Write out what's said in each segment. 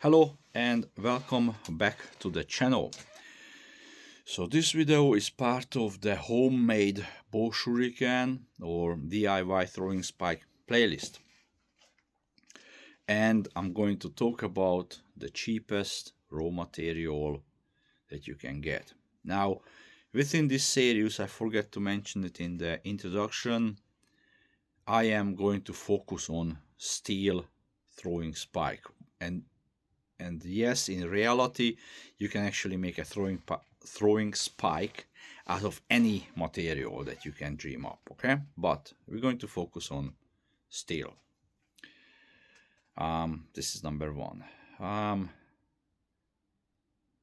Hello and welcome back to the channel. So this video is part of the homemade bow shuriken or DIY throwing spike playlist. And I'm going to talk about the cheapest raw material that you can get. Now, within this series, I forgot to mention it in the introduction, I am going to focus on steel throwing spike. And yes, in reality, you can actually make a throwing spike out of any material that you can dream up, okay? But we're going to focus on steel. This is number one.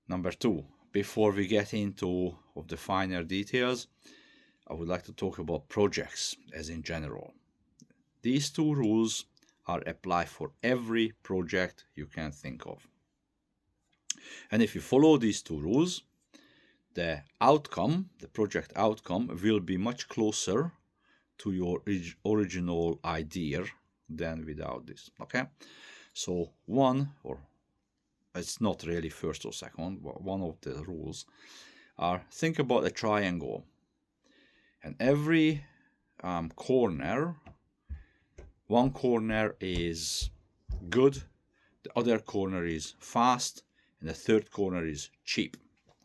Number two, before we get into the finer details, I would like to talk about projects as in general. These two rules are applied for every project you can think of. And if you follow these two rules, the outcome, the project outcome, will be much closer to your original idea than without this, okay? So one, or it's not really first or second, but one of the rules are think about a triangle. And every corner, one corner is good, the other corner is fast, and the third corner is cheap,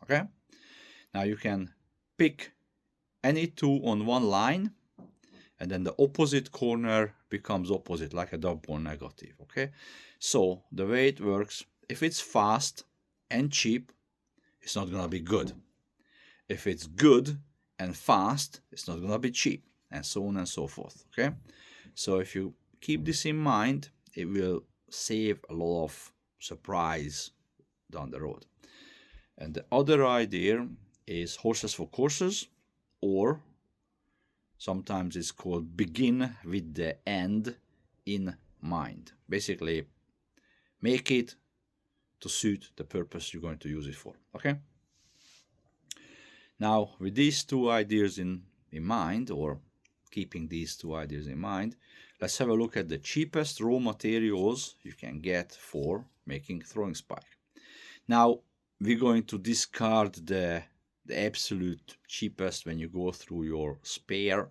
okay? Now you can pick any two on one line, and then the opposite corner becomes opposite, like a double negative, okay? So the way it works, if it's fast and cheap, it's not gonna be good. If it's good and fast, it's not gonna be cheap, and so on and so forth, okay? So if you keep this in mind, it will save a lot of surprise down the road. And the other idea is horses for courses, or sometimes it's called begin with the end in mind. Basically, make it to suit the purpose you're going to use it for, okay? Now, with these two ideas in mind, or keeping these two ideas in mind, let's have a look at the cheapest raw materials you can get for making throwing spike. Now, we're going to discard the absolute cheapest when you go through your spare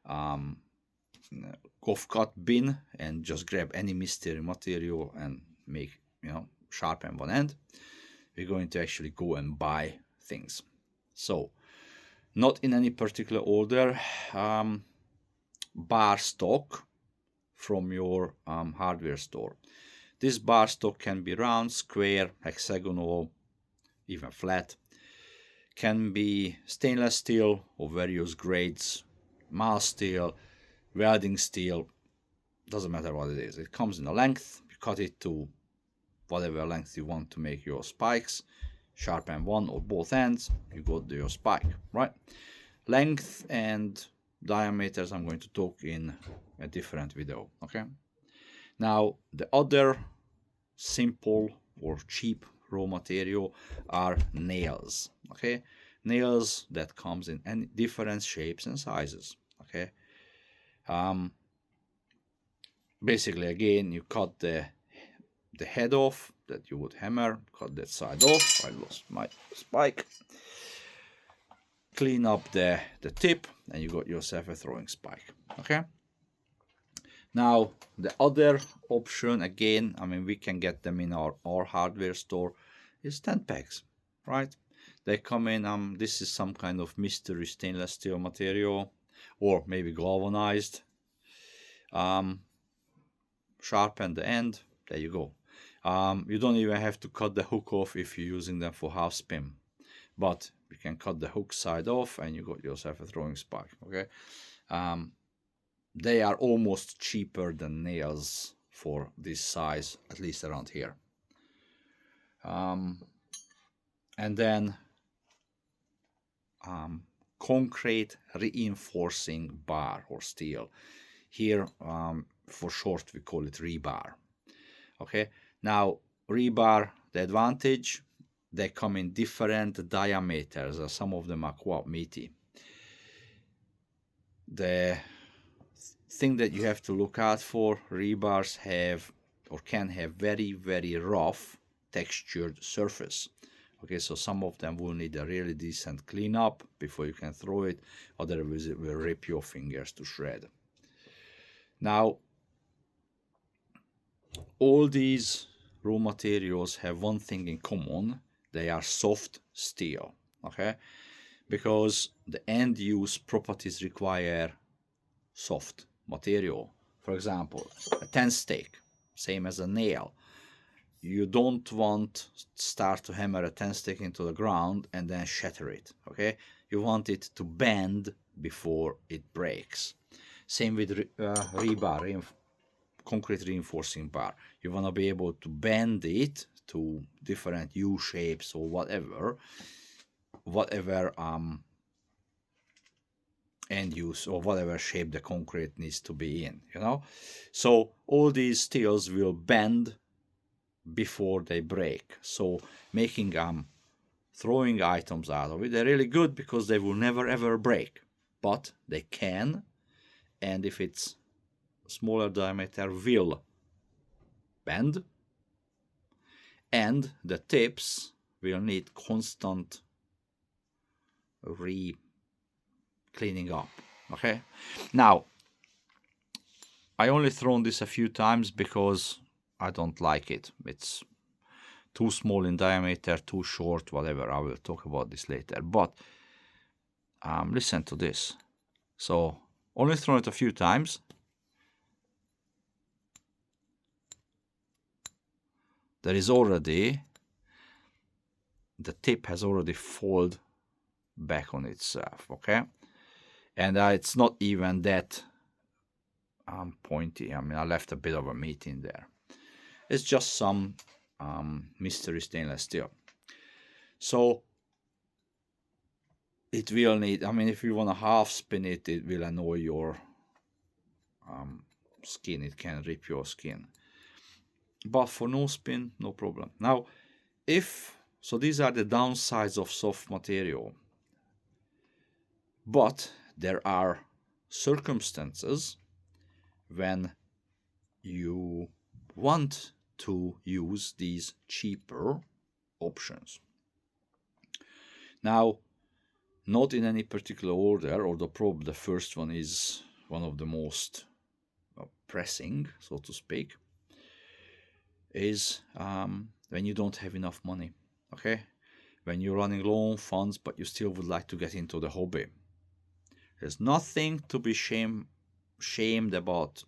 golf cut bin and just grab any mystery material and make, sharpen one end. We're going to actually go and buy things. So, not in any particular order, bar stock from your hardware store. This bar stock can be round, square, hexagonal, even flat. Can be stainless steel of various grades, mild steel, welding steel, doesn't matter what it is. It comes in a length, you cut it to whatever length you want to make your spikes, sharpen one or both ends, you got your spike, right? Length and diameters I'm going to talk in a different video, okay? Now, the other simple or cheap raw material are nails, okay? Nails that comes in any different shapes and sizes, okay? Basically, again, you cut the head off that you would hammer, cut that side off. I lost my spike. Clean up the tip, and you got yourself a throwing spike, okay? Now, the other option, again, we can get them in our hardware store, is tent pegs, right? They come in, this is some kind of mystery stainless steel material, or maybe galvanized. Sharpen the end, there you go. You don't even have to cut the hook off if you're using them for half spin, but you can cut the hook side off and you got yourself a throwing spike, okay? They are almost cheaper than nails for this size, at least around here. And then concrete reinforcing bar or steel. Here, for short, we call it rebar. Okay, now rebar, the advantage, they come in different diameters. Some of them are quite meaty. The thing that you have to look out for, rebars have or can have very, very rough textured surface. Okay, so some of them will need a really decent cleanup before you can throw it, otherwise it will rip your fingers to shred. Now, all these raw materials have one thing in common: they are soft steel. Okay, because the end use properties require soft material. For example, a tent stake, same as a nail. You don't want start to hammer a tent stake into the ground and then shatter it. Okay, you want it to bend before it breaks. Same with rebar, concrete reinforcing bar. You want to be able to bend it to different U shapes or whatever end use or whatever shape the concrete needs to be in, you know. So all these steels will bend before they break. So making throwing items out of it, they're really good because they will never ever break, but they can, and if it's smaller diameter, will bend, and the tips will need constant cleaning up. Okay, now I only thrown this a few times because I don't like it. It's too small in diameter, too short, whatever. I will talk about this later. But listen to this. So only thrown it a few times. There is already, the tip has already folded back on itself. Okay, and it's not even that pointy. I mean, I left a bit of a meat in there. It's just some mystery stainless steel. So it will need, I mean, if you want to half spin it, it will annoy your skin. It can rip your skin. But for no spin, no problem. Now, so these are the downsides of soft material. But there are circumstances when you want to use these cheaper options. Now, not in any particular order, or the first one is one of the most pressing, so to speak, is when you don't have enough money. Okay, when you're running low on funds, but you still would like to get into the hobby. There's nothing to be shamed about,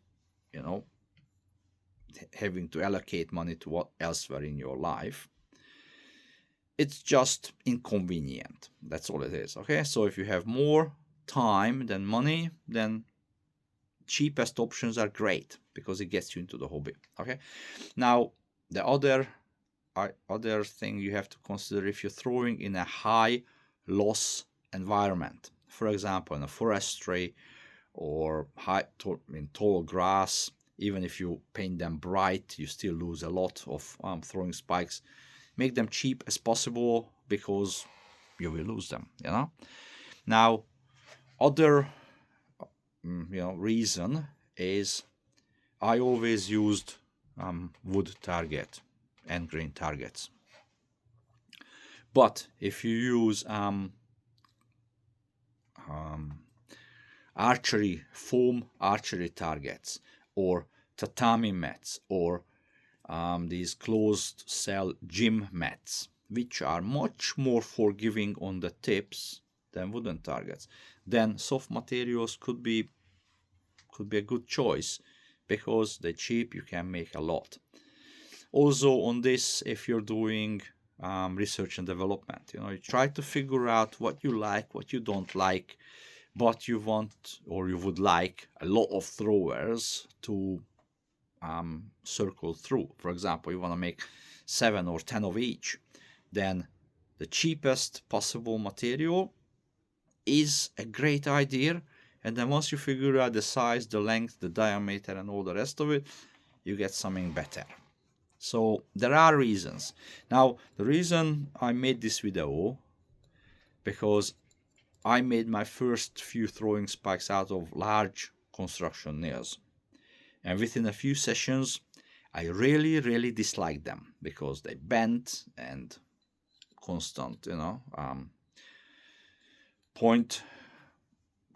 you know, having to allocate money to what elsewhere in your life. It's just inconvenient. That's all it is. Okay, so if you have more time than money, then cheapest options are great because it gets you into the hobby. Okay, now the other thing you have to consider, if you're throwing in a high loss environment, for example in a forestry or in tall grass, even if you paint them bright, you still lose a lot of throwing spikes. Make them cheap as possible because you will lose them, you know. Now, other reason is I always used wood target and green targets. But if you use foam archery targets, or tatami mats, or these closed cell gym mats, which are much more forgiving on the tips than wooden targets, then soft materials could be a good choice because they're cheap. You can make a lot. Also on this, if you're doing research and development, you try to figure out what you like, what you don't like, but you want, or you would like, a lot of throwers to circle through. For example, you want to make 7 or 10 of each, then the cheapest possible material is a great idea. And then once you figure out the size, the length, the diameter, and all the rest of it, you get something better. So there are reasons. Now, the reason I made this video, because I made my first few throwing spikes out of large construction nails. And within a few sessions, I really, really dislike them because they bend and constant, point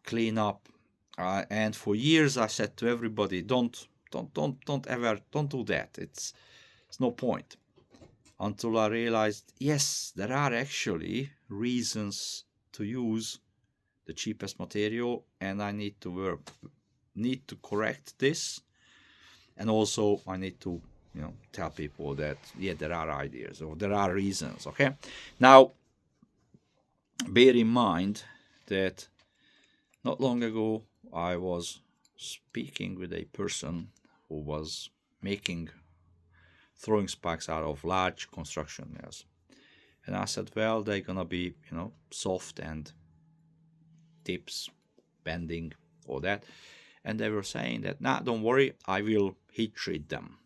cleanup. And for years I said to everybody, don't ever, don't do that. It's no point. Until I realized, yes, there are actually reasons to use the cheapest material, and I need to correct this. And also I need to, tell people that, yeah, there are ideas or there are reasons. Okay. Now, bear in mind that not long ago I was speaking with a person who was making throwing spikes out of large construction nails. And I said, well, they're gonna be, soft and tips, bending, all that. And they were saying that, nah, don't worry, I will heat treat them.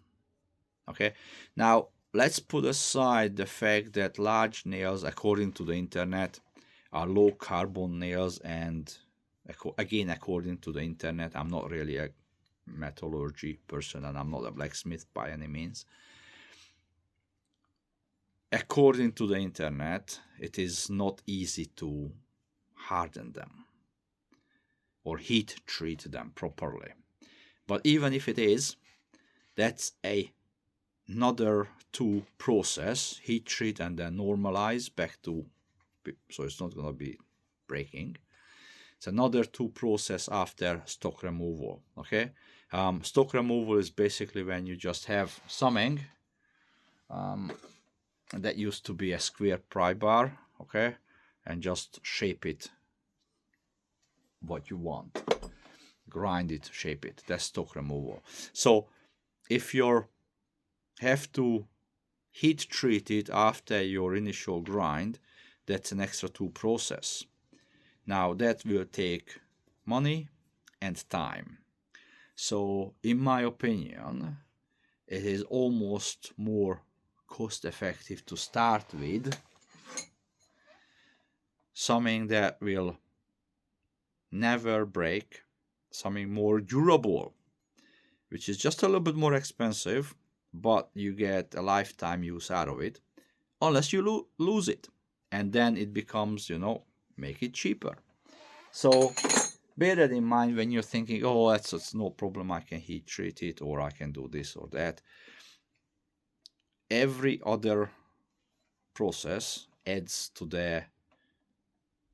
Okay. Now, let's put aside the fact that large nails, according to the internet, are low carbon nails. And again, according to the internet, I'm not really a metallurgy person and I'm not a blacksmith by any means. According to the internet, it is not easy to harden them or heat treat them properly. But even if it is, that's another two process, heat treat and then normalize back to, so it's not going to be breaking. It's another two process after stock removal. Okay. Stock removal is basically when you just have something that used to be a square pry bar, okay, and just shape it what you want, grind it, shape it. That's stock removal. So if you have to heat treat it after your initial grind, that's an extra two process. Now that will take money and time. So in my opinion, it is almost more cost effective to start with something that will never break, something more durable, which is just a little bit more expensive, but you get a lifetime use out of it, unless you lose it. And then it becomes, make it cheaper. So bear that in mind when you're thinking, oh, that's no problem, I can heat treat it, or I can do this or that. Every other process adds to the,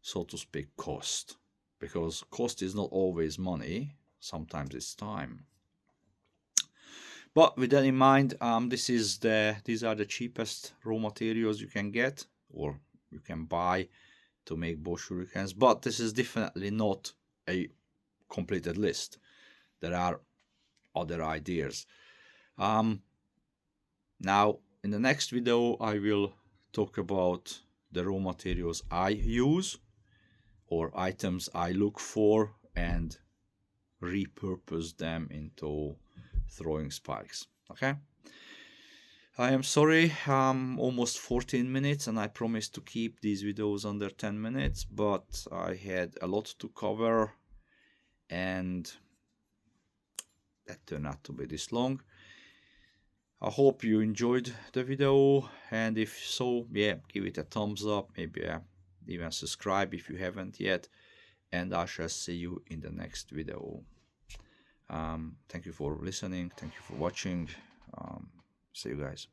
so to speak, cost, because cost is not always money, sometimes it's time. But with that in mind, these are the cheapest raw materials you can get or you can buy to make bow shurikens. But this is definitely not a completed list. There are other ideas. Now, in the next video, I will talk about the raw materials I use or items I look for and repurpose them into throwing spikes. Okay. I am sorry, almost 14 minutes and I promised to keep these videos under 10 minutes, but I had a lot to cover and that turned out to be this long. I hope you enjoyed the video, and if so, yeah, give it a thumbs up, maybe even subscribe if you haven't yet, and I shall see you in the next video. Thank you for listening, thank you for watching, see you guys.